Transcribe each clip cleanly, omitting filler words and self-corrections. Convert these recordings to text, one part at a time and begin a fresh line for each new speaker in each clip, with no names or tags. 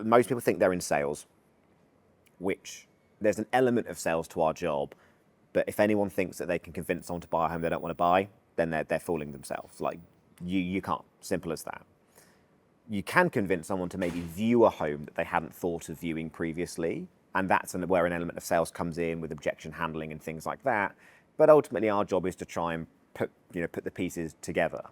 most people think they're in sales, which there's an element of sales to our job, but if anyone thinks that they can convince someone to buy a home they don't want to buy, then they're fooling themselves. Like, you can't. Simple as that. You can convince someone to maybe view a home that they hadn't thought of viewing previously, and that's where an element of sales comes in with objection handling and things like that. But ultimately, our job is to try and put the pieces together.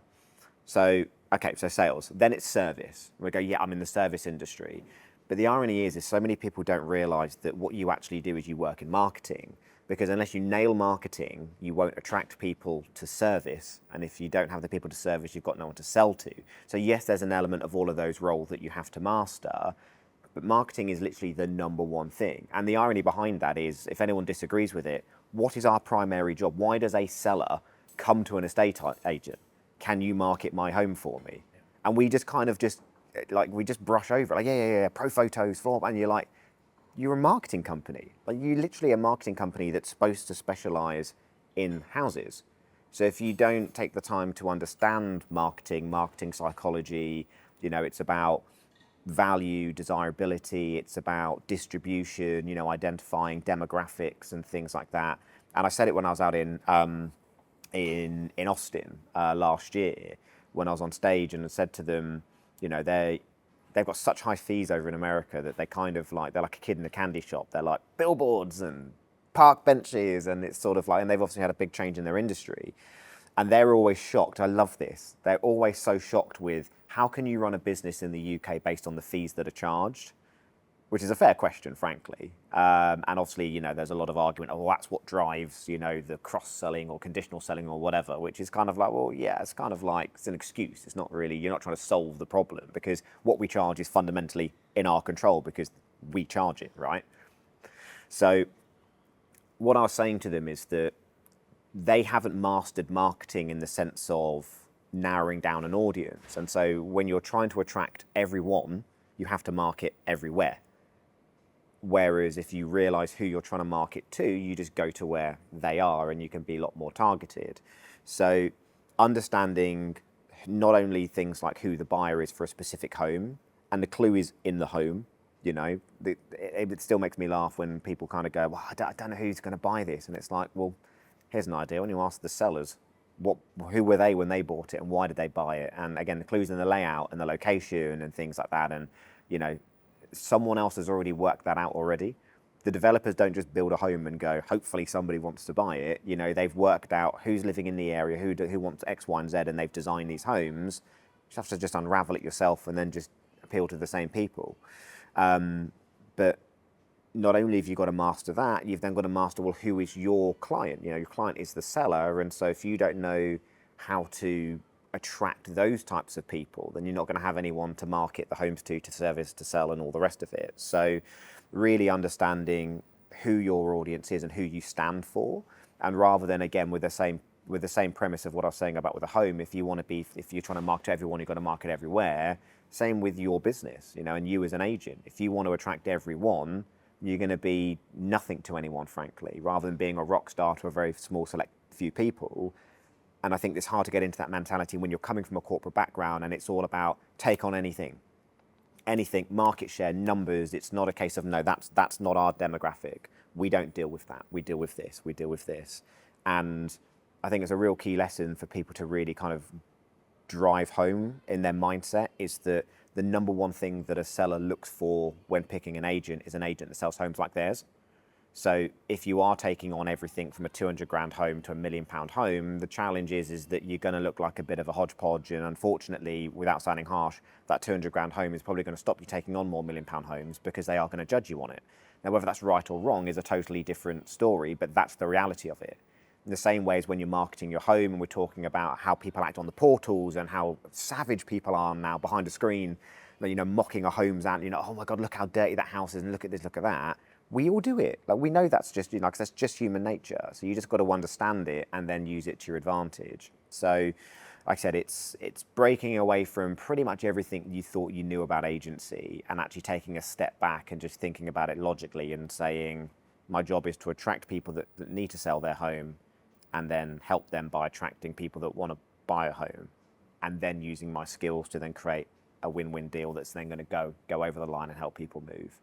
So, okay, so sales. Then it's service. We go, yeah, I'm in the service industry. But the irony is so many people don't realise that what you actually do is you work in marketing. Because unless you nail marketing, you won't attract people to service. And if you don't have the people to service, you've got no one to sell to. So yes, there's an element of all of those roles that you have to master, but marketing is literally the number one thing. And the irony behind that is, if anyone disagrees with it, what is our primary job? Why does a seller come to an estate agent? Can you market my home for me? And we just kind of we just brush over, like, yeah, pro photos, and you're like, you're a marketing company. Like, you're literally a marketing company that's supposed to specialise in houses. So if you don't take the time to understand marketing psychology, it's about value, desirability, it's about distribution, identifying demographics and things like that. And I said it when I was out in Austin last year, when I was on stage, and I said to them, they've got such high fees over in America that they're like a kid in a candy shop. They're like billboards and park benches, and it's sort of like, and they've obviously had a big change in their industry. And they're always shocked. I love this. They're always so shocked with, how can you run a business in the UK based on the fees that are charged? Which is a fair question, frankly. And obviously, there's a lot of argument, that's what drives, the cross-selling or conditional selling or whatever, which is kind of like, well, yeah, it's kind of like, it's an excuse. It's not really, you're not trying to solve the problem, because what we charge is fundamentally in our control because we charge it, right? So what I was saying to them is that they haven't mastered marketing in the sense of narrowing down an audience. And so when you're trying to attract everyone, you have to market everywhere. Whereas if you realise who you're trying to market to, you just go to where they are and you can be a lot more targeted. So understanding not only things like who the buyer is for a specific home, and the clue is in the home, it still makes me laugh when people kind of go, well, I don't know who's going to buy this. And it's like, well, here's an idea. When you ask the sellers, who were they when they bought it and why did they buy it? And again, the clues in the layout and the location and things like that. And, someone else has already worked that out already. The developers don't just build a home and go, hopefully somebody wants to buy it. They've worked out who's living in the area, who wants X, Y, and Z, and they've designed these homes. You have to just unravel it yourself and then just appeal to the same people. But not only have you got to master that, you've then got to master, well, who is your client? Your client is the seller. And so if you don't know how to attract those types of people, then you're not going to have anyone to market the homes to service, to sell, and all the rest of it. So really understanding who your audience is and who you stand for. And rather than, again, with the same premise of what I was saying about with a home, if you're trying to market to everyone, you've got to market everywhere. Same with your business, and you as an agent. If you want to attract everyone, you're going to be nothing to anyone, frankly, rather than being a rock star to a very small select few people. And I think it's hard to get into that mentality when you're coming from a corporate background and it's all about take on anything, market share, numbers. It's not a case of, no, that's not our demographic. We don't deal with that. We deal with this. And I think it's a real key lesson for people to really kind of drive home in their mindset, is that the number one thing that a seller looks for when picking an agent is an agent that sells homes like theirs. So if you are taking on everything from a 200 grand home to £1 million home, the challenge is that you're going to look like a bit of a hodgepodge. And unfortunately, without sounding harsh, that 200 grand home is probably going to stop you taking on more £1 million homes, because they are going to judge you on it. Now, whether that's right or wrong is a totally different story, but that's the reality of it. In the same way as when you're marketing your home and we're talking about how people act on the portals and how savage people are now behind a screen, mocking our homes out, oh my God, look how dirty that house is and look at this, look at that. We all do it. Like, we know that's just, because that's just human nature. So you just got to understand it and then use it to your advantage. So, like I said, it's breaking away from pretty much everything you thought you knew about agency and actually taking a step back and just thinking about it logically and saying, my job is to attract people that need to sell their home, and then help them by attracting people that want to buy a home, and then using my skills to then create a win-win deal that's then going to go over the line and help people move.